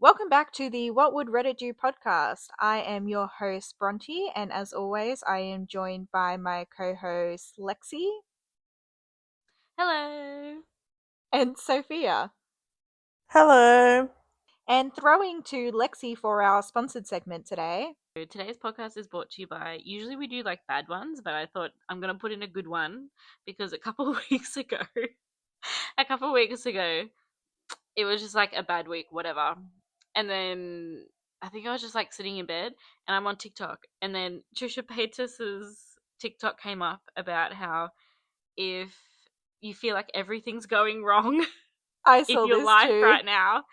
Welcome back to the What Would Reddit Do podcast. I am your host, Bronte, and as always, I am joined by my co host, Lexi Hello. and Sophia. Hello. And throwing to Lexi for our sponsored segment today. Today's podcast is brought to you by. Usually we do like bad ones, but I thought I'm gonna put in a good one because a couple of weeks ago, it was just like a bad week, whatever. And then I think I was just like sitting in bed and I'm on TikTok, and then Trisha Paytas's TikTok came up about how if you feel like everything's going wrong I in saw your this life too. right now,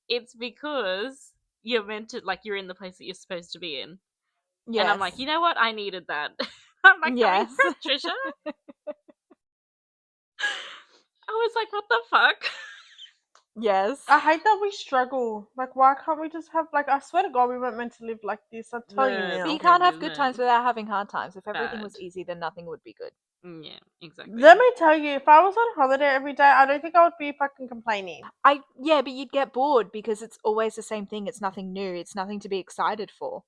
it's because you're meant to, like, you're in the place that you're supposed to be in. Yes. And I'm like, you know what? I needed that. I'm like, Yes. coming from Trisha. I was like, what the fuck? Yes. I hate that we struggle. Like, why can't we just have, I swear to God, we weren't meant to live like this. I tell you No, now. But you Okay, can't have isn't good it? times without having hard times. If everything was Bad. easy, then nothing would be good. Yeah, exactly. Let me tell you, if I was on holiday every day, I don't think I would be fucking complaining. Yeah, but you'd get bored because it's always the same thing. It's nothing new. It's nothing to be excited for.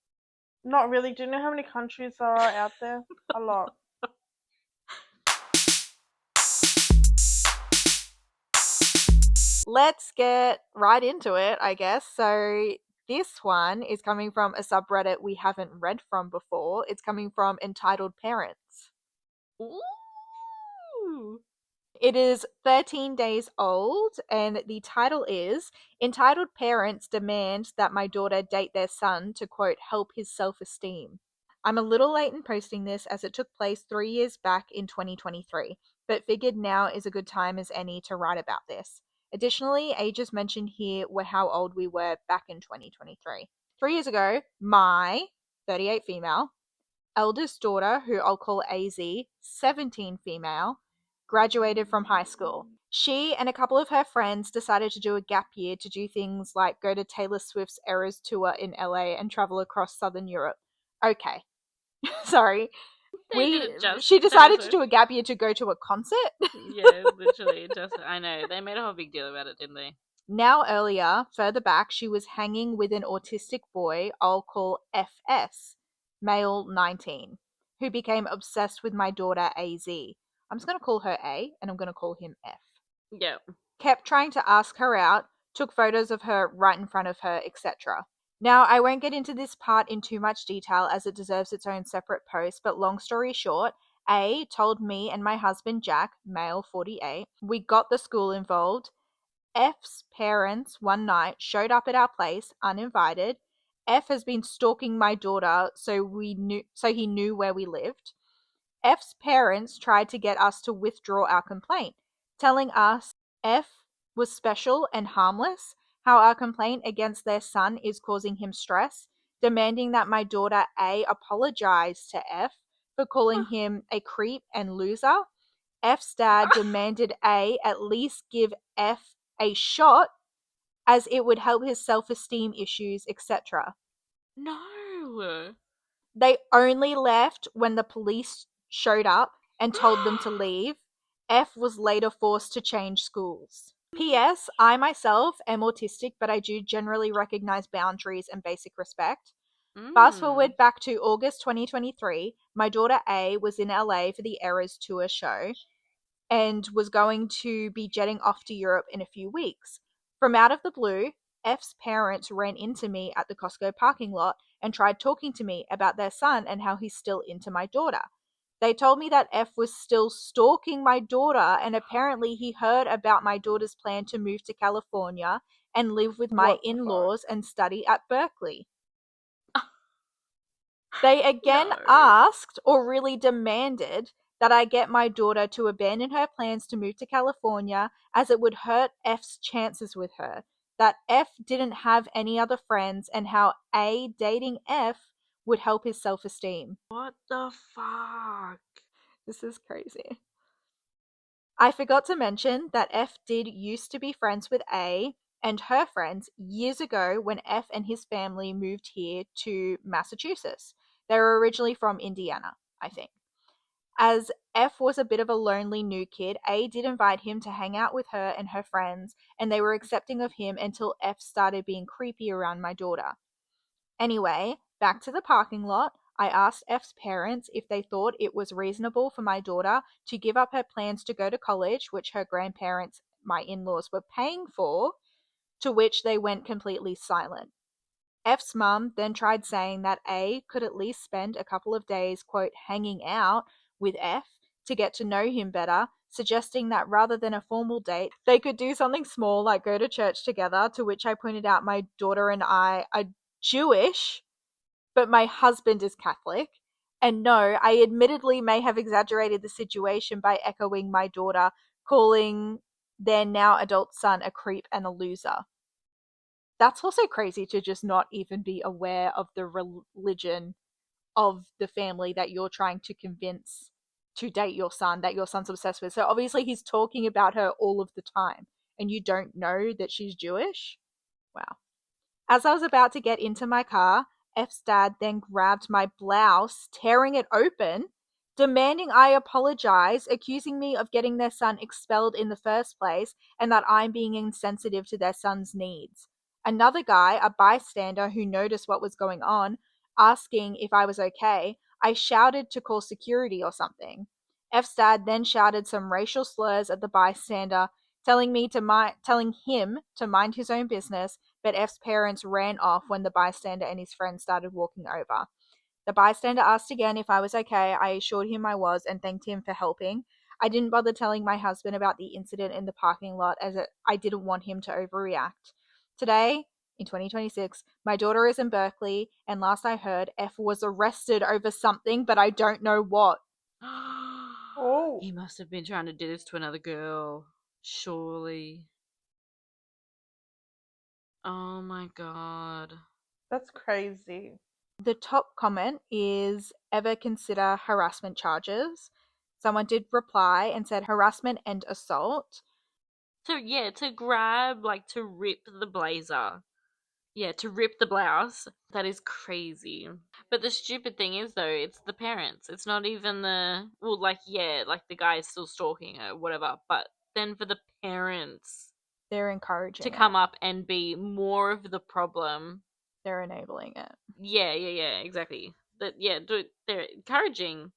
Not really. Do you know how many countries there are out there? A lot. Let's get right into it, I guess. So this one is coming from a subreddit we haven't read from before. It's coming from Entitled Parents. Ooh. It is 13 days old, and the title is Entitled Parents Demand That My Daughter Date Their Son to, quote, help his self-esteem. I'm a little late in posting this as it took place 3 years back in 2023, but figured now is a good time as any to write about this. Additionally, ages mentioned here were how old we were back in 2023. 3 years ago, my 38 female, eldest daughter, who I'll call AZ, 17 female, graduated from high school. She and a couple of her friends decided to do a gap year to do things like go to Taylor Swift's Eras tour in LA and travel across Southern Europe. Okay. Sorry. She decided to do a gap year to go to a concert. Yeah, literally. I know. They made a whole big deal about it, didn't they? Now earlier, further back, she was hanging with an autistic boy I'll call FS, male 19, who became obsessed with my daughter AZ. I'm just going to call her A, and I'm going to call him F. Yeah. Kept trying to ask her out, took photos of her right in front of her, etc. Now, I won't get into this part in too much detail as it deserves its own separate post, but long story short, A told me and my husband Jack, male 48, we got the school involved. F's parents one night showed up at our place uninvited. F has been stalking my daughter, so he knew where we lived. F's parents tried to get us to withdraw our complaint, telling us F was special and harmless, how our complaint against their son is causing him stress, demanding that my daughter A apologize to F for calling him a creep and loser. F's dad demanded A at least give F a shot as it would help his self-esteem issues, etc. No. They only left when the police showed up and told them to leave. F was later forced to change schools. P.S. I myself am autistic, but I do generally recognize boundaries and basic respect. Fast forward back to August 2023, my daughter A was in LA for the Eras Tour show and was going to be jetting off to Europe in a few weeks. From out of the blue, F's parents ran into me at the Costco parking lot and tried talking to me about their son and how he's still into my daughter. They told me that F was still stalking my daughter, and apparently he heard about my daughter's plan to move to California and live with my in-laws and study at Berkeley. They again asked, or really demanded, that I get my daughter to abandon her plans to move to California as it would hurt F's chances with her, that F didn't have any other friends, and how A dating F would help his self-esteem. What the fuck? This is crazy. I forgot to mention that F did used to be friends with A and her friends years ago when F and his family moved here to Massachusetts. They were originally from Indiana, I think. As F was a bit of a lonely new kid, A did invite him to hang out with her and her friends, and they were accepting of him until F started being creepy around my daughter. Anyway, back to the parking lot. I asked F's parents if they thought it was reasonable for my daughter to give up her plans to go to college, which her grandparents, my in laws, were paying for, to which they went completely silent. F's mum then tried saying that A could at least spend a couple of days, quote, hanging out with F to get to know him better, suggesting that rather than a formal date, they could do something small like go to church together, to which I pointed out my daughter and I are Jewish, but my husband is Catholic. And no, I admittedly may have exaggerated the situation by echoing my daughter, calling their now adult son a creep and a loser. That's also crazy to just not even be aware of the religion of the family that you're trying to convince to date your son, that your son's obsessed with. So obviously he's talking about her all of the time, and you don't know that she's Jewish? Wow. As I was about to get into my car, F's dad then grabbed my blouse, tearing it open, demanding I apologize, accusing me of getting their son expelled in the first place, and that I'm being insensitive to their son's needs. Another guy, a bystander who noticed what was going on, asking if I was okay, I shouted to call security or something. F's dad then shouted some racial slurs at the bystander, telling him to mind his own business, but F's parents ran off when the bystander and his friend started walking over. The bystander asked again if I was okay. I assured him I was and thanked him for helping. I didn't bother telling my husband about the incident in the parking lot as I didn't want him to overreact. Today, in 2026, my daughter is in Berkeley, and last I heard, F was arrested over something, but I don't know what. Oh, He must have been trying to do this to another girl. Surely. Oh my god. that's crazy. The top comment is ever consider harassment charges. Someone did reply and said harassment and assault. So yeah, to grab, like to rip the blazer. Yeah, to rip the blouse. That is crazy. But the stupid thing is though, it's the parents. It's not even like yeah, like the guy is still stalking her, whatever. But then for the parents They're to encouraging come it. up and be more of the problem. They're enabling it. Yeah, exactly. They're encouraging.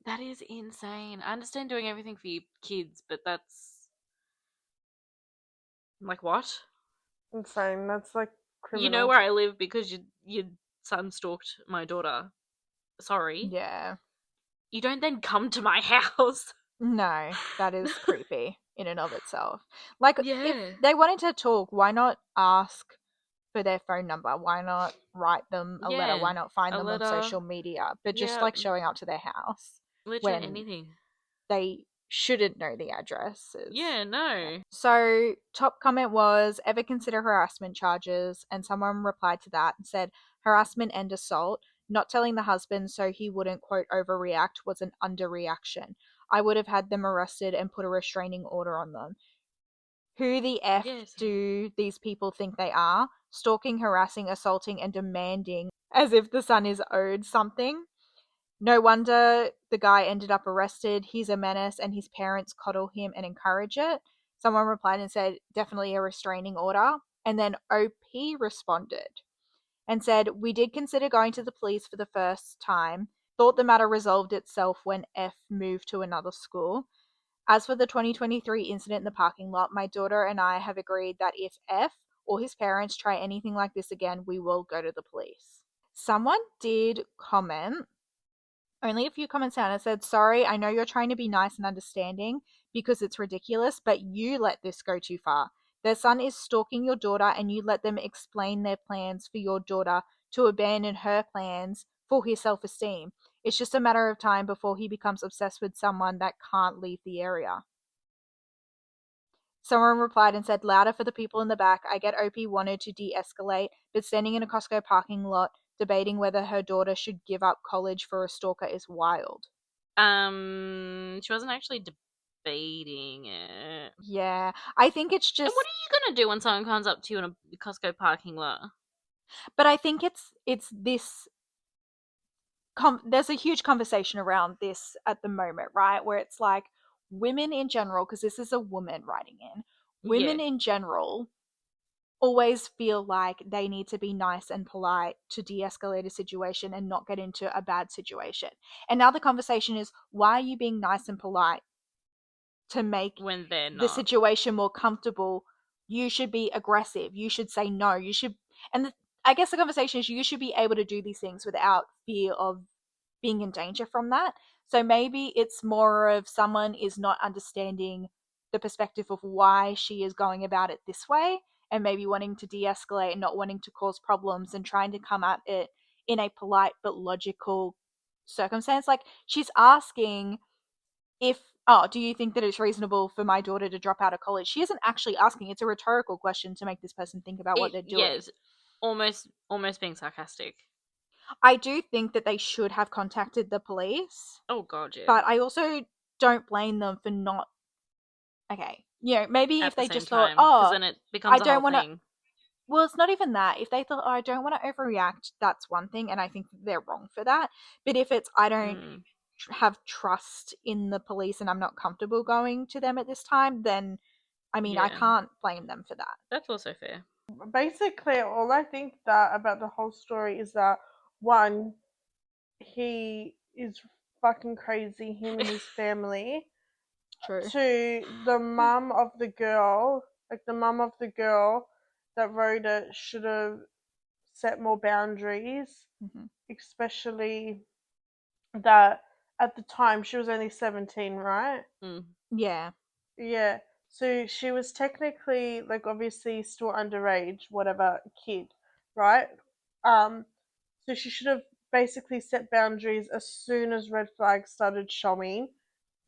That is insane. I understand doing everything for your kids, but that's like what? Insane. That's like You know criminal. where I live because your son stalked my daughter. Sorry. Yeah. You don't then come to my house. No, that is creepy in and of itself. Like, if Yeah. they wanted to talk, why not ask for their phone number? Why not write them a letter? Yeah. Why not find A them on letter. social media? But just Yeah. like showing up to their house Literally when anything. they shouldn't know the addresses. Yeah, no. So, top comment was ever consider harassment charges, and someone replied to that and said harassment and assault. Not telling the husband so he wouldn't quote overreact was an underreaction. I would have had them arrested and put a restraining order on them. Who the F Yes. do these people think they are? Stalking, harassing, assaulting, and demanding as if the son is owed something. No wonder the guy ended up arrested. He's a menace, and his parents coddle him and encourage it. Someone replied and said, definitely a restraining order. And then OP responded and said, we did consider going to the police for the first time, thought the matter resolved itself when F moved to another school. As for the 2023 incident in the parking lot, my daughter and I have agreed that if F or his parents try anything like this again, we will go to the police. Someone did comment, only a few comments down, and said, sorry, I know you're trying to be nice and understanding because it's ridiculous, but you let this go too far. Their son is stalking your daughter, and you let them explain their plans for your daughter to abandon her plans for his self esteem. It's just a matter of time before he becomes obsessed with someone that can't leave the area. Someone replied and said, louder for the people in the back. I get OP wanted to de escalate, but standing in a Costco parking lot debating whether her daughter should give up college for a stalker is wild. She wasn't actually debating it. Yeah, I think it's And just, what are you gonna do when someone comes up to you in a Costco parking lot? but I think it's this there's a huge conversation around this at the moment, right? Where it's like women in general, because this is a woman writing in, Yeah. women in general always feel like they need to be nice and polite to de-escalate a situation and not get into a bad situation. And now the conversation is, why are you being nice and polite to make When they're the not. situation more comfortable? You should be aggressive. You should say no. You should, and I guess the conversation is, you should be able to do these things without fear of being in danger from that. So maybe it's more of someone is not understanding the perspective of why she is going about it this way, and maybe wanting to de-escalate and not wanting to cause problems and trying to come at it in a polite but logical circumstance. Like, she's asking if, oh, do you think that it's reasonable for my daughter to drop out of college? She isn't actually asking. It's a rhetorical question to make this person think about what they're doing. Yes, almost being sarcastic. I do think that they should have contacted the police, Oh god, yeah. but I also don't blame them for not. Okay, maybe At if the they same just thought, time, because oh, then it I becomes a don't whole want to. thing. Well, it's not even that. If they thought, oh, I don't want to overreact, that's one thing, and I think they're wrong for that. But if it's, I don't have trust in the police and I'm not comfortable going to them at this time, then I mean, I Yeah. can't blame them for that. That's also fair. Basically, all I think that about the whole story is that one, he is fucking crazy, him and his family. True. Two, the mum of the girl, that wrote it should have set more boundaries, Mm-hmm. especially that at the time she was only 17, right? Yeah. Yeah. So she was technically, like, obviously still underage, whatever, kid, right? So she should have basically set boundaries as soon as red flags started showing.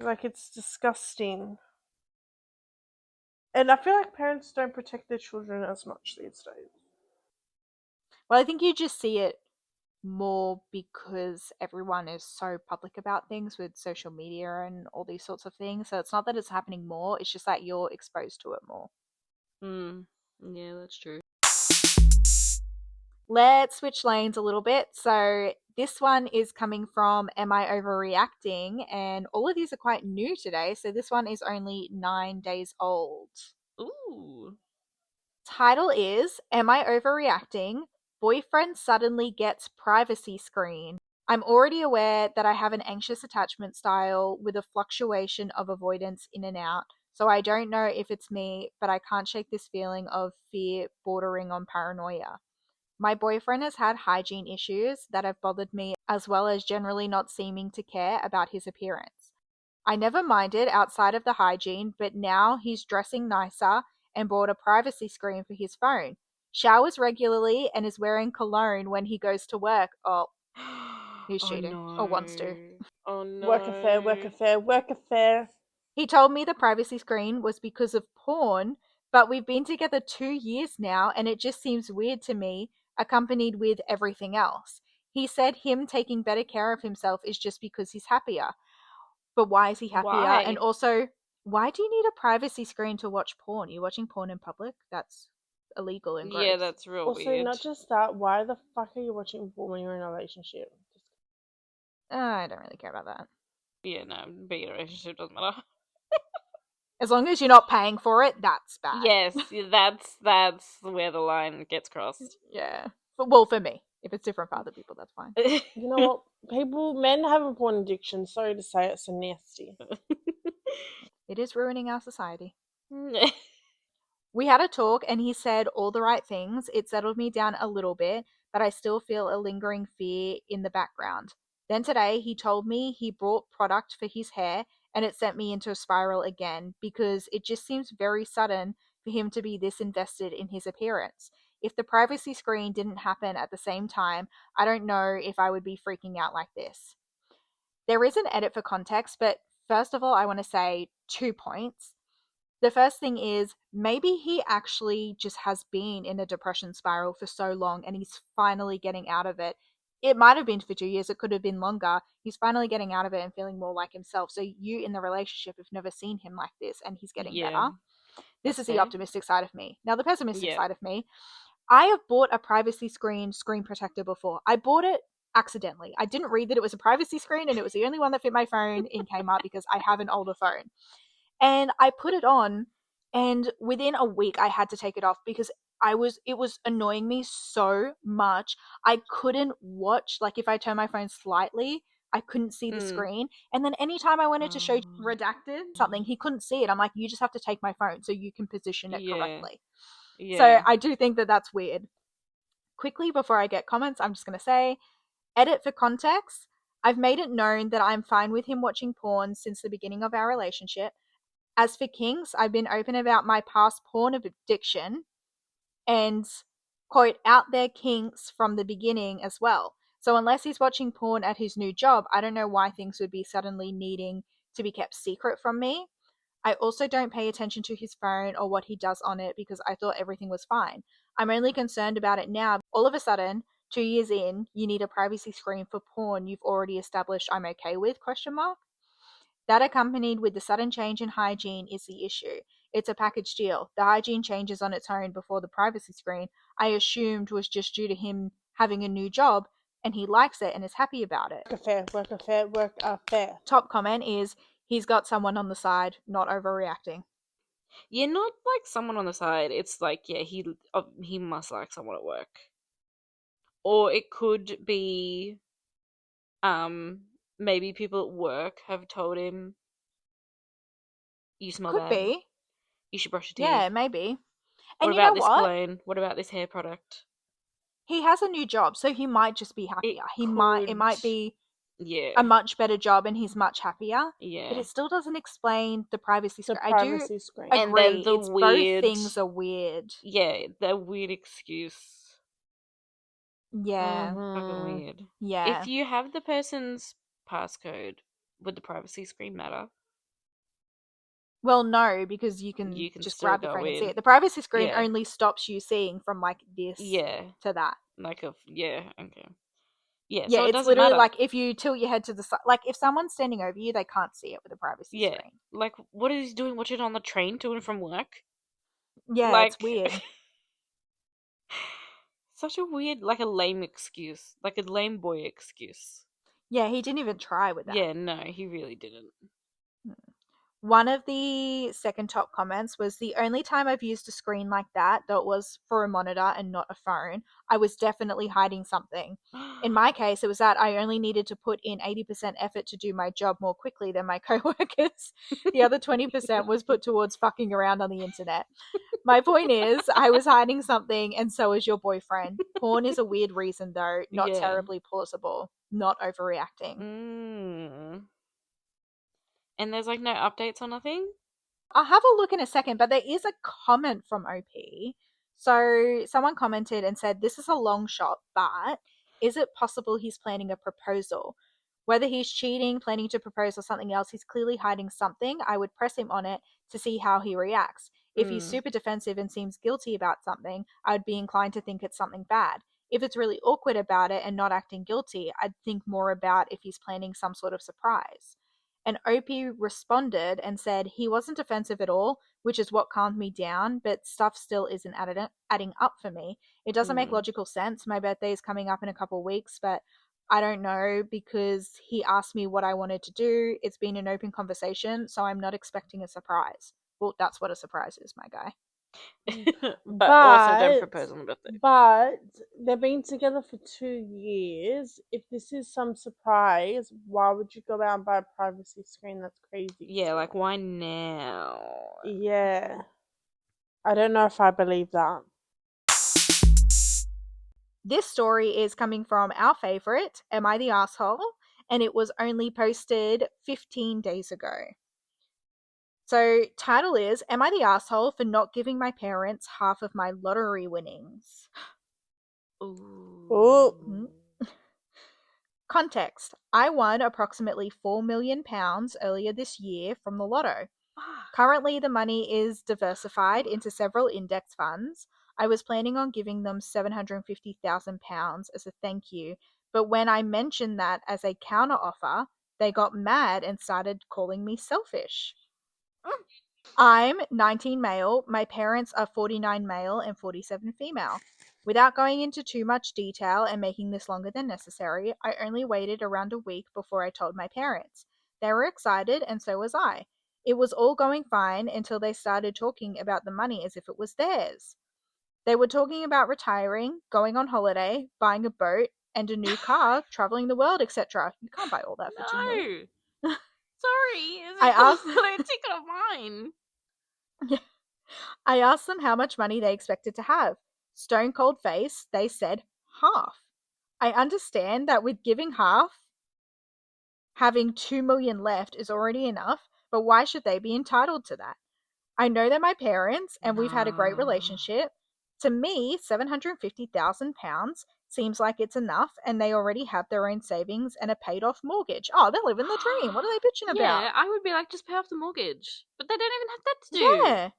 Like, it's disgusting. And I feel like parents don't protect their children as much these days. Well, I think you just see it more because everyone is so public about things with social media and all these sorts of things. So it's not that it's happening more, it's just that you're exposed to it more. Yeah, that's true. Let's switch lanes a little bit. So this one is coming from Am I Overreacting? And all of these are quite new today. So this one is only 9 days old. Ooh. Title is Am I Overreacting? Boyfriend suddenly gets privacy screen. I'm already aware that I have an anxious attachment style with a fluctuation of avoidance in and out. So I don't know if it's me, but I can't shake this feeling of fear bordering on paranoia. My boyfriend has had hygiene issues that have bothered me, as well as generally not seeming to care about his appearance. I never minded outside of the hygiene, but now he's dressing nicer and bought a privacy screen for his phone. Showers regularly and is wearing cologne when he goes to work. Oh, he's Oh cheating. no. Or wants to. Oh no. Work affair, work affair, work affair. He told me the privacy screen was because of porn, but we've been together 2 years now and it just seems weird to me, accompanied with everything else. He said him taking better care of himself is just because he's happier. But why is he happier? Why? And also, why do you need a privacy screen to watch porn? You're watching porn in public? That's illegal and gross. Yeah, that's real Also, weird. not just that, why the fuck are you watching porn when you're in a relationship? I don't really care about that. Yeah, no, being in a relationship doesn't matter. As long as you're not paying for it, that's bad. Yes, that's where the line gets crossed. Yeah. Well, for me. If it's different for other people, that's fine. You know what? Men have a porn addiction. Sorry to say it, so nasty. It is ruining our society. We had a talk and he said all the right things. It settled me down a little bit, but I still feel a lingering fear in the background. Then today he told me he brought product for his hair and it sent me into a spiral again because it just seems very sudden for him to be this invested in his appearance. If the privacy screen didn't happen at the same time, I don't know if I would be freaking out like this. There is an edit for context, but first of all, I want to say 2 points. The first thing is maybe he actually just has been in a depression spiral for so long and he's finally getting out of it. It might have been for 2 years, it could have been longer. He's finally getting out of it and feeling more like himself. So you in the relationship have never seen him like this and he's getting better. This is the optimistic side of me. Now, the pessimistic side of me, I have bought a privacy screen protector before. I bought it accidentally. I didn't read that it was a privacy screen, and it was the only one that fit my phone in Kmart because I have an older phone. And I put it on, and within a week I had to take it off because it was annoying me so much. I couldn't watch, like if I turn my phone slightly, I couldn't see the screen. And then anytime I wanted to show redacted something, he couldn't see it. I'm like, you just have to take my phone so you can position it correctly. So I do think that that's weird. Quickly, before I get comments, I'm just going to say, edit for context. I've made it known that I'm fine with him watching porn since the beginning of our relationship. As for kinks, I've been open about my past porn addiction and, quote, out there kinks from the beginning as well. So unless he's watching porn at his new job, I don't know why things would be suddenly needing to be kept secret from me. I also don't pay attention to his phone or what he does on it because I thought everything was fine. I'm only concerned about it now. All of a sudden, 2 years in, you need a privacy screen for porn you've already established I'm okay with, question mark. That accompanied with the sudden change in hygiene is the issue. It's a package deal. The hygiene changes on its own before the privacy screen, I assumed was just due to him having a new job, and he likes it and is happy about it. Work affair. Top comment is, he's got someone on the side, not overreacting. Yeah, not like someone on the side. It's like, yeah, he must like someone at work. Or it could be, maybe people at work have told him, you smell Could bad. be. You should brush your teeth. Yeah, maybe. What And you about know this what? cologne? What about this hair product? He has a new job, so he might just be happier. It might be a much better job and he's much happier. Yeah. But it still doesn't explain the privacy screen. I do Screen. agree. And then the it's weird, both things are weird. Yeah, the weird excuse. Yeah. Fucking weird. Yeah. If you have the person's passcode, would the privacy screen matter? Well, no, because you can just still grab the go phone and see in. it. The privacy screen Yeah. only stops you seeing from like this to that. Like okay. Yeah, Yeah, so it it's doesn't literally matter. like if you tilt your head to the side, like if someone's standing over you, they can't see it with a privacy screen. Like what is he doing? Watching on the train to and from work? Yeah, Like, it's weird. Such a weird, like a lame excuse, like a lame boy excuse. Yeah, he didn't even try with that. Yeah, no, he really didn't. One of the second top comments was, the only time I've used a screen like that was for a monitor and not a phone. I was definitely hiding something. In my case, it was that I only needed to put in 80% effort to do my job more quickly than my coworkers. The other 20% was put towards fucking around on the internet. My point is, I was hiding something, and so is your boyfriend. Porn is a weird reason, though, not terribly plausible, not overreacting. And there's like no updates or nothing? I'll have a look in a second, but there is a comment from OP. So someone commented and said, this is a long shot, but is it possible he's planning a proposal? Whether he's cheating, planning to propose, or something else, he's clearly hiding something. I would press him on it to see how he reacts. If he's super defensive and seems guilty about something, I'd be inclined to think it's something bad. If it's really awkward about it and not acting guilty, I'd think more about if he's planning some sort of surprise. And Opie responded and said he wasn't defensive at all, which is what calmed me down, but stuff still isn't adding up for me. It doesn't make logical sense. My birthday is coming up in a couple of weeks, but I don't know because he asked me what I wanted to do. It's been an open conversation, so I'm not expecting a surprise. Well, that's what a surprise is, my guy. but also don't propose on the birthday. But they've been together for 2 years. If this is some surprise, why would you go out and buy a privacy screen? That's crazy. Yeah, like why now? Yeah. I don't know if I believe that. This story is coming from our favorite, Am I the Asshole? And it was only posted 15 days ago. So, title is, Am I the Asshole for not giving my parents half of my lottery winnings? Ooh. Context. I won approximately £4 million earlier this year from the lotto. Currently, the money is diversified into several index funds. I was planning on giving them £750,000 as a thank you, but when I mentioned that as a counter offer, they got mad and started calling me selfish. I'm 19 male, my parents are 49 male and 47 female. Without going into too much detail and making this longer than necessary, I only waited around a week before I told my parents. They were excited, and so was I. It was all going fine until they started talking about the money as if it was theirs. They were talking about retiring, going on holiday, buying a boat and a new car, traveling the world, etc. You can't buy all that for 2 million. No. Sorry, is I it asked also a ticket of mine? I asked them how much money they expected to have. Stone cold face, they said half. I understand that with giving half, having 2 million left is already enough, but why should they be entitled to that? I know they're my parents and we've had a great No. relationship. To me, £750,000 seems like it's enough, and they already have their own savings and a paid off mortgage. Oh, they're living the dream. What are they bitching about? Yeah, I would be like, just pay off the mortgage. But they don't even have that to do. Yeah.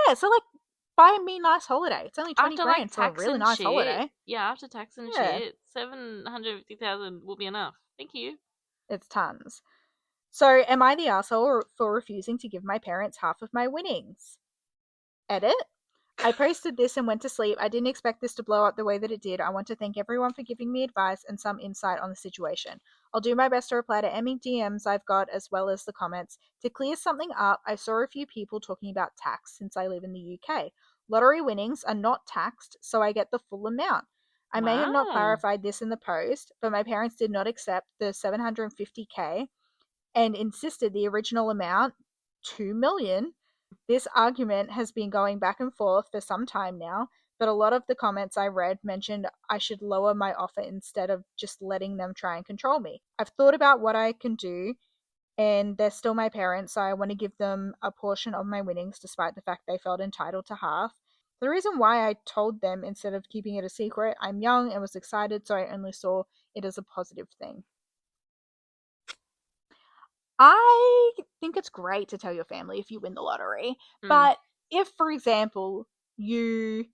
Yeah, so like buy me a nice holiday. It's only 20 After like grand for a tax really and nice shit. holiday. Yeah, after tax and Yeah. shit, 750,000 will be enough. Thank you. It's tons. So am I the asshole for refusing to give my parents half of my winnings? Edit. I posted this and went to sleep. I didn't expect this to blow up the way that it did. I want to thank everyone for giving me advice and some insight on the situation. I'll do my best to reply to any DMs I've got as well as the comments. To clear something up, I saw a few people talking about tax since I live in the UK. Lottery winnings are not taxed, so I get the full amount. I may have not Wow. clarified this in the post, but my parents did not accept the 750k and insisted the original amount, 2 million. This argument has been going back and forth for some time now, but a lot of the comments I read mentioned I should lower my offer instead of just letting them try and control me. I've thought about what I can do, and they're still my parents, so I want to give them a portion of my winnings despite the fact they felt entitled to half. The reason why I told them instead of keeping it a secret, I'm young and was excited, so I only saw it as a positive thing. I think it's great to tell your family if you win the lottery. But if, for example, you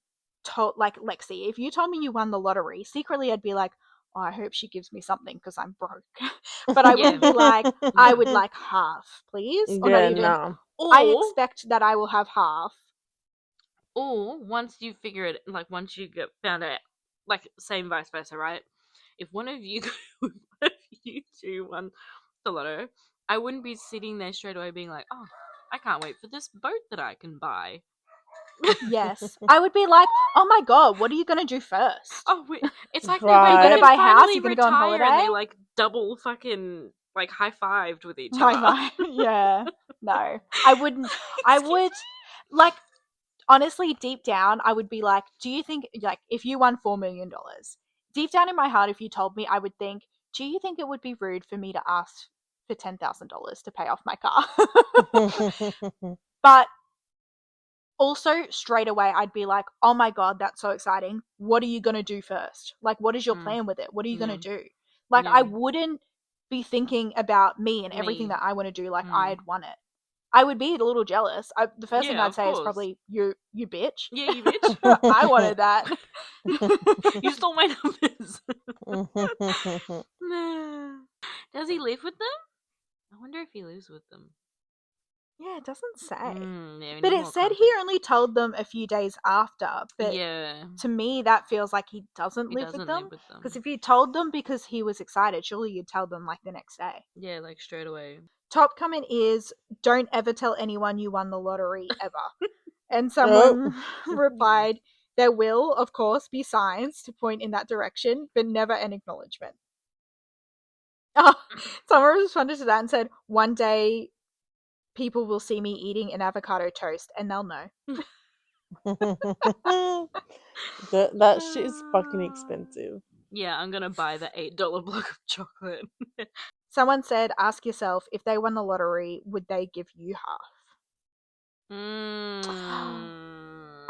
told, like Lexi, if you told me you won the lottery, secretly I'd be like, oh, I hope she gives me something because I'm broke. But I wouldn't be like, I would like half, please. Or not Yeah, even. no. I Or, expect that I will have half. or once you figure it, like once you get found out, like same vice versa, right? If one of you, one of you two won the lotto, I wouldn't be sitting there straight away being like, oh, I can't wait for this boat that I can buy. Yes. I would be like, oh my god, what are you going to do first? Oh, wait. It's like Right. they You're when gonna they buy a house? finally You're gonna go on retire and holiday? they like double fucking like high-fived with each High other. five. Yeah. No. I wouldn't. I Excuse would, like, honestly, deep down, I would be like, do you think, like, if you won $4 million, deep down in my heart, if you told me, I would think, do you think it would be rude for me to ask for $10,000 to pay off my car? But also, straight away, I'd be like, oh my God, that's so exciting. What are you going to do first? Like, what is your plan with it? What are you going to do? Like, Yeah. I wouldn't be thinking about me and everything that I want to do like I'd won it. I would be a little jealous. The first thing Yeah, I'd of say is course. probably, you bitch. Yeah, you bitch. I wanted that. You stole my numbers. Does he live with them? I wonder if he lives with them. Yeah, it doesn't say. Yeah, we But need it more said he context. only told them a few days after. But Yeah, to me, that feels like he doesn't he live doesn't with them. live with them. Because if you told them because he was excited, surely you'd tell them like the next day. Yeah, like straight away. Top comment is, don't ever tell anyone you won the lottery ever. And someone replied, there will, of course, be signs to point in that direction, but never an acknowledgement. Oh, someone responded to that and said, one day people will see me eating an avocado toast and they'll know. That shit is fucking expensive. Yeah, I'm gonna buy the $8 block of chocolate. Someone said, ask yourself, if they won the lottery, would they give you half?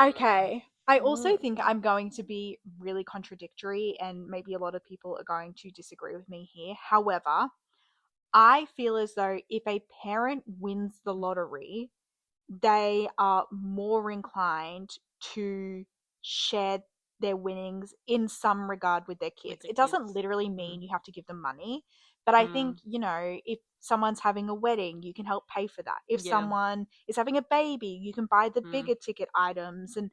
Okay. I also think I'm going to be really contradictory, and maybe a lot of people are going to disagree with me here. However, I feel as though if a parent wins the lottery, they are more inclined to share their winnings in some regard with their kids. their It doesn't kids. literally mean you have to give them money, but I think, if someone's having a wedding, you can help pay for that. If Yeah. someone is having a baby, you can buy the bigger ticket items and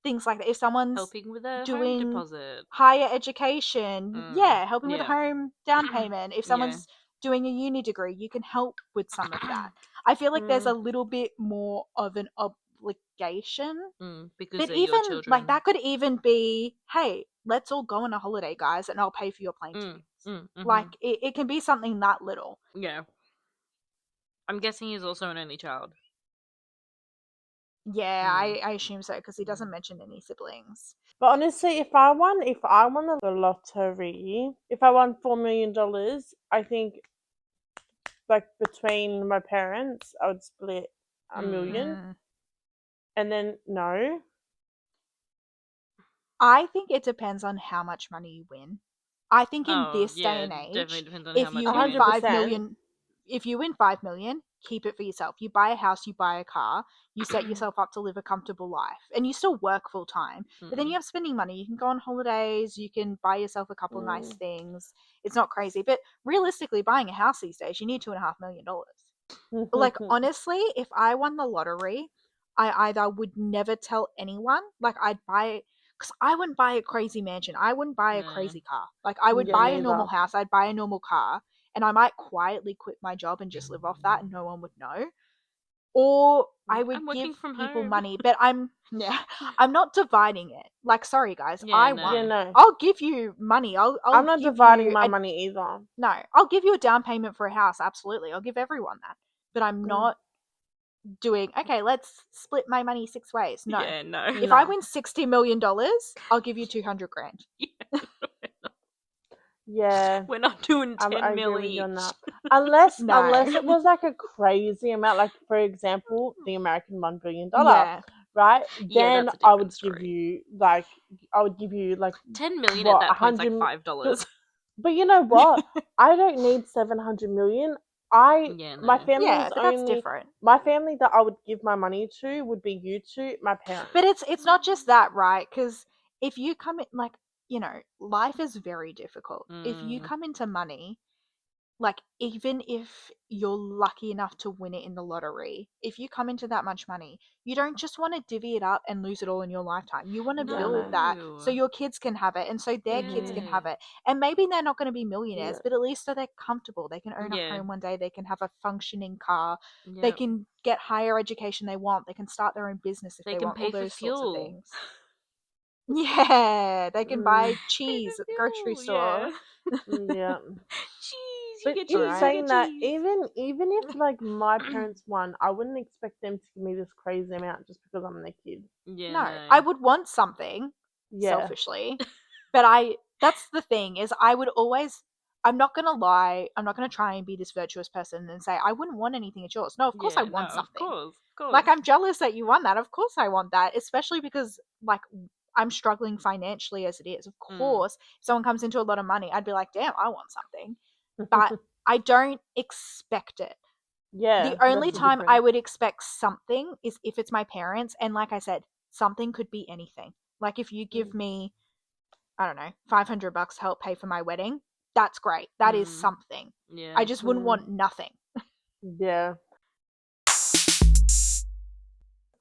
things like that. If someone's Helping with a home doing deposit. higher education, helping with a Yeah. home down payment. If Yeah. someone's doing a uni degree, you can help with some of that. I feel like there's a little bit more of an obligation. Because But they're your even children. like that could even be, hey, let's all go on a holiday, guys, and I'll pay for your plane tickets. Like it can be something that little. Yeah. I'm guessing he's also an only child. Yeah, I assume so because he doesn't mention any siblings. But honestly, if I won the lottery, if I won $4 million, I think like between my parents, I would split $1 million, and then no. I think it depends on how much money you win. I think in this day and definitely age, depends on if how much you you win win. 100%. if you win 5 million, keep it for yourself. You buy a house, you buy a car, you set yourself up to live a comfortable life, and you still work full time. But then you have spending money. You can go on holidays, you can buy yourself a couple nice things. It's not crazy, but realistically, buying a house these days, you need $2.5 million. Like honestly, if I won the lottery, I either would never tell anyone, like I'd buy, because I wouldn't buy a crazy mansion, I wouldn't buy a crazy car. Like I would Yeah, buy a neither. normal house, I'd buy a normal car, and I might quietly quit my job and just live off that, and no one would know. Or I would I'm give working from people home. money, but I'm not dividing it. Like, sorry guys, Yeah, I no. won. Yeah, no. I'll give you money. I'm not give dividing you my money either. No, I'll give you a down payment for a house. Absolutely, I'll give everyone that. But I'm not doing, okay, let's split my money 6 ways. No. Yeah, no. If I win $60 million, I'll give you 200 grand. Yeah. We're not doing 10 I agree mil with you on each. that. Unless No. unless it was like a crazy amount, like for example, the American $1 billion, Yeah. right? Yeah, Then that's a I different would story. give you like 10 million what, at that point is like 100 $5. But you know what? I don't need 700 million. Yeah, no. My family Yeah, is but that's only different. my family that I would give my money to would be you two, my parents. But it's not just that, right? Because if you come in, like, life is very difficult. If you come into money, like, even if you're lucky enough to win it in the lottery, if you come into that much money, you don't just want to divvy it up and lose it all in your lifetime. You want to build that so your kids can have it and so their kids can have it. And maybe they're not going to be millionaires, Yeah. but at least so they're comfortable. They can own a home one day. They can have a functioning car. They can get higher education they want. They can start their own business if They they can want, pay all for those sorts of fuel. things. Yeah, they can buy cheese at the Fuel, grocery store. Yeah. Cheese, you But get in cheese, Right. you saying get that, cheese. even if like my parents won, I wouldn't expect them to give me this crazy amount just because I'm their kid. Yeah, No, I would want something Yeah. selfishly, but that's the thing is I would always, I'm not gonna lie, I'm not gonna try and be this virtuous person and say I wouldn't want anything at yours. No, of course I want something. Of course. Like, I'm jealous that you won that. Of course I want that, especially because like I'm struggling financially as it is. Of course, if someone comes into a lot of money, I'd be like, damn, I want something, but I don't expect it. Yeah. The only that's the time I difference. would expect something is if it's my parents, and like I said, something could be anything. Like if you give me, I don't know, $500 to help pay for my wedding, that's great. That is something. Yeah. I just wouldn't want nothing. Yeah.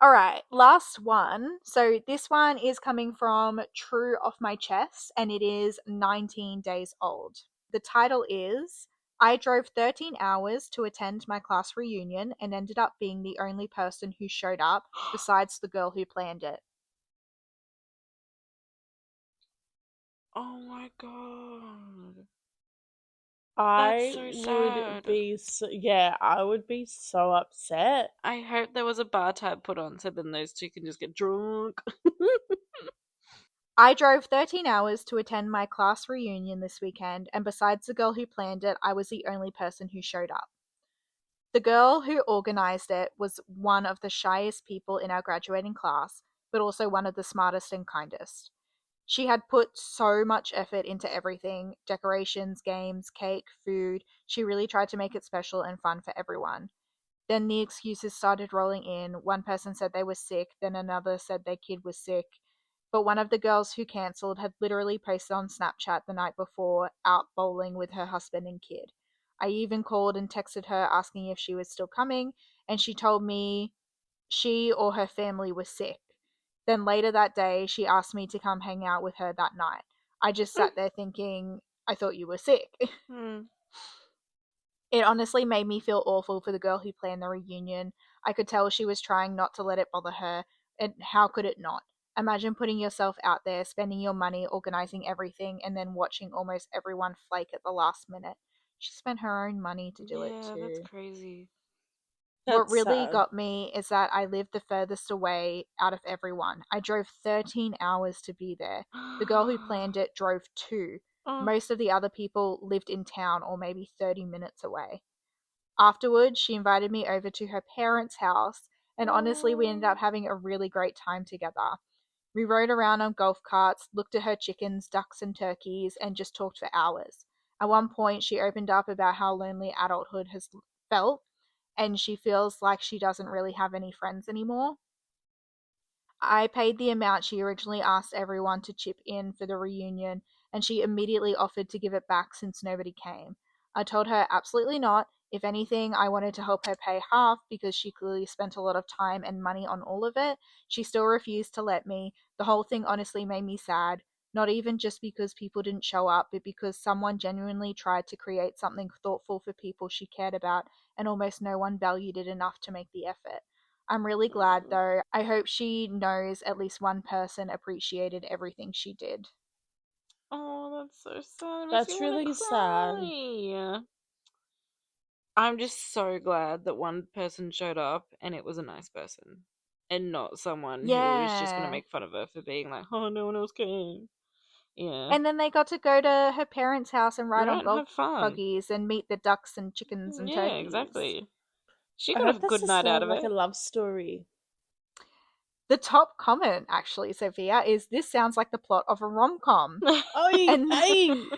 All right, last one. So this one is coming from True Off My Chest, and it is 19 days old. The title is, I drove 13 hours to attend my class reunion and ended up being the only person who showed up besides the girl who planned it. Oh my god. I so would sad. be I would be so upset. I hope there was a bar tab put on so then those two can just get drunk. I drove 13 hours to attend my class reunion this weekend, and besides the girl who planned it, I was the only person who showed up. The girl who organized it was one of the shyest people in our graduating class, but also one of the smartest and kindest. She had put so much effort into everything: decorations, games, cake, food. She really tried to make it special and fun for everyone. Then the excuses started rolling in. One person said they were sick, then another said their kid was sick. but one of the girls who cancelled had literally posted on Snapchat the night before out bowling with her husband and kid. I even called and texted her asking if she was still coming, and she told me she or her family was sick. Then later that day, she asked me to come hang out with her that night. I just sat there thinking, I thought you were sick. It honestly made me feel awful for the girl who planned the reunion. I could tell she was trying not to let it bother her, and how could it not? Imagine putting yourself out there, spending your money, organizing everything, and then watching almost everyone flake at the last minute. She spent her own money to do it Yeah, too. that's crazy. What That's really sad. got me is that I lived the furthest away out of everyone. I drove 13 hours to be there. The girl who planned it drove 2. Oh, Most of the other people lived in town or maybe 30 minutes away. Afterwards, she invited me over to her parents' house, and honestly, we ended up having a really great time together. We rode around on golf carts, looked at her chickens, ducks, and turkeys, and just talked for hours. At one point, she opened up about how lonely adulthood has felt, and she feels like she doesn't really have any friends anymore. I paid the amount she originally asked everyone to chip in for the reunion, and she immediately offered to give it back since nobody came. I told her absolutely not. If anything, I wanted to help her pay half because she clearly spent a lot of time and money on all of it. She still refused to let me. The whole thing honestly made me sad. Not even just because people didn't show up, but because someone genuinely tried to create something thoughtful for people she cared about, and almost no one valued it enough to make the effort. I'm really glad though. I hope she knows at least one person appreciated everything she did. oh, that's so sad. It makes That's me want really to sad. cry. I'm just so glad that one person showed up and it was a nice person and not someone who was just going to Yeah. make fun of her for being like, oh, no one else came. Yeah. And then they got to go to her parents' house and ride on Right, and golf have fun. buggies and meet the ducks and chickens and Yeah, turkeys. exactly. She I got hope a that's good the night start out of of like a it. love story. The top comment, actually, Sophia, is this sounds like the plot of a rom-com. Oi, And hey!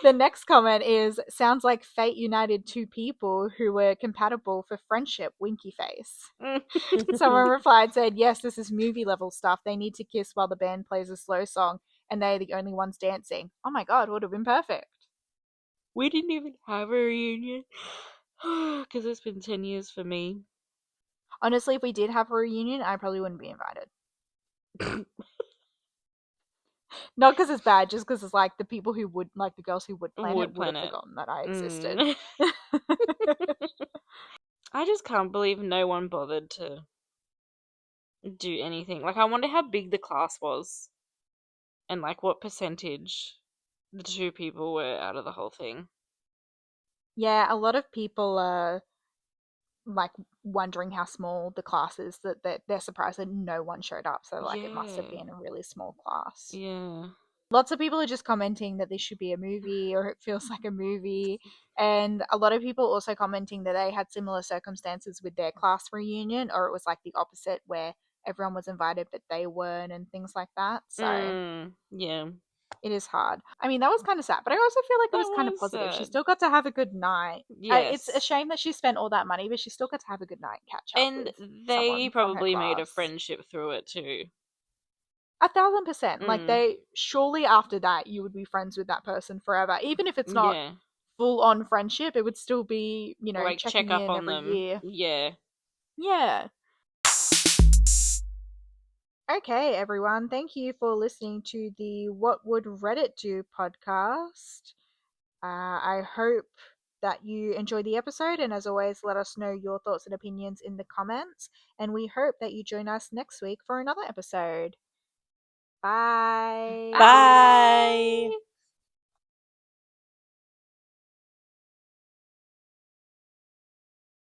the next comment is sounds like fate united two people who were compatible for friendship, winky face. Someone replied, said, yes, this is movie level stuff. They need to kiss while the band plays a slow song and they're the only ones dancing. Oh my god, would have been perfect. We didn't even have a reunion because it's been 10 years for me. Honestly, if we did have a reunion, I probably wouldn't be invited. Not because it's bad, just because it's like the people who would, like the girls who would plan it, Would would plan have it. forgotten that I existed. Mm. I just can't believe no one bothered to do anything. Like, I wonder how big the class was and, like, what percentage the 2 people were out of the whole thing. Yeah, a lot of people are like wondering how small the class is, that they're surprised that no one showed up. So, like, it must have Yeah. been a really small class. Yeah. Lots of people are just commenting that this should be a movie or it feels like a movie. And a lot of people also commenting that they had similar circumstances with their class reunion, or it was like the opposite where everyone was invited but they weren't, and things like that. So Yeah. it is hard. I mean, that was kind of sad, but I also feel like it That was kind of was positive. She sad. still got to have a good night. It's a Yes. shame that she spent all that money, but she still got to have a good night and catch up And with they someone from her probably made a class. friendship through it too. 1,000%. Like, Mm. they surely after that you would be friends with that person forever, even if it's not Yeah. full on friendship. It would still be, Like, check checking up in on every them. year. Yeah. Yeah. Okay, everyone. Thank you for listening to the What Would Reddit Do podcast. I hope that you enjoyed the episode, and as always, let us know your thoughts and opinions in the comments. And we hope that you join us next week for another episode. Bye. Bye!